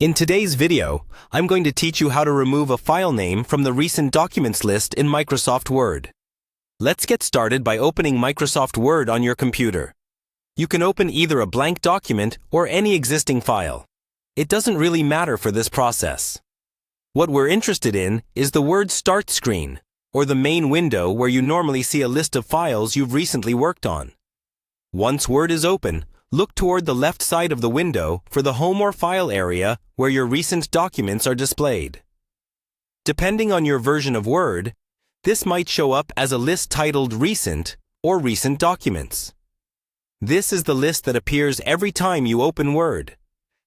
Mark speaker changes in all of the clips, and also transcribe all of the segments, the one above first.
Speaker 1: In today's video, I'm going to teach you how to remove a file name from the recent documents list in Microsoft Word. Let's get started by opening Microsoft Word on your computer. You can open either a blank document or any existing file. It doesn't really matter for this process. What we're interested in is the Word Start screen, or the main window where you normally see a list of files you've recently worked on. Once Word is open, look toward the left side of the window for the Home or File area where your recent documents are displayed. Depending on your version of Word, this might show up as a list titled Recent or Recent Documents. This is the list that appears every time you open Word,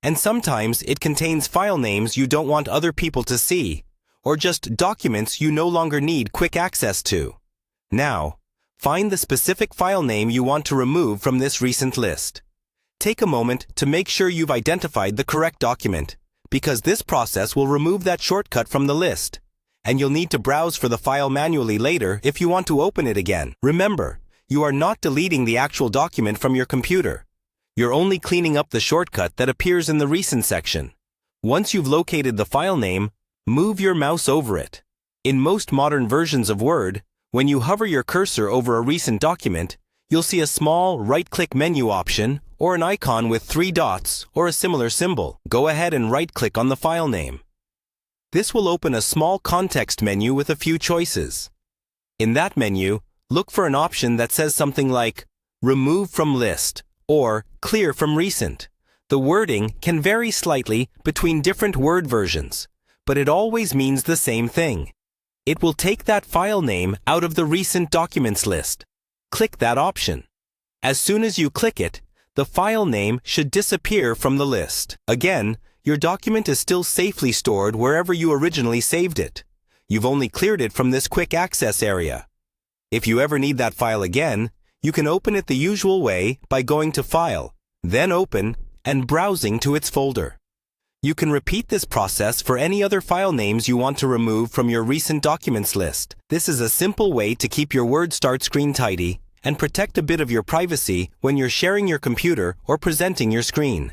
Speaker 1: and sometimes it contains file names you don't want other people to see, or just documents you no longer need quick access to. Now, find the specific file name you want to remove from this recent list. Take a moment to make sure you've identified the correct document, because this process will remove that shortcut from the list, and you'll need to browse for the file manually later if you want to open it again. Remember, you are not deleting the actual document from your computer. You're only cleaning up the shortcut that appears in the Recent section. Once you've located the file name, move your mouse over it. In most modern versions of Word, when you hover your cursor over a recent document, you'll see a small right-click menu option or an icon with 3 dots or a similar symbol. Go ahead and right-click on the file name. This will open a small context menu with a few choices. In that menu, look for an option that says something like Remove from List or Clear from Recent. The wording can vary slightly between different Word versions, but it always means the same thing. It will take that file name out of the recent documents list. Click that option. As soon as you click it, the file name should disappear from the list. Again, your document is still safely stored wherever you originally saved it. You've only cleared it from this quick access area. If you ever need that file again, you can open it the usual way by going to File, then Open, and browsing to its folder. You can repeat this process for any other file names you want to remove from your recent documents list. This is a simple way to keep your Word Start screen tidy and protect a bit of your privacy when you're sharing your computer or presenting your screen.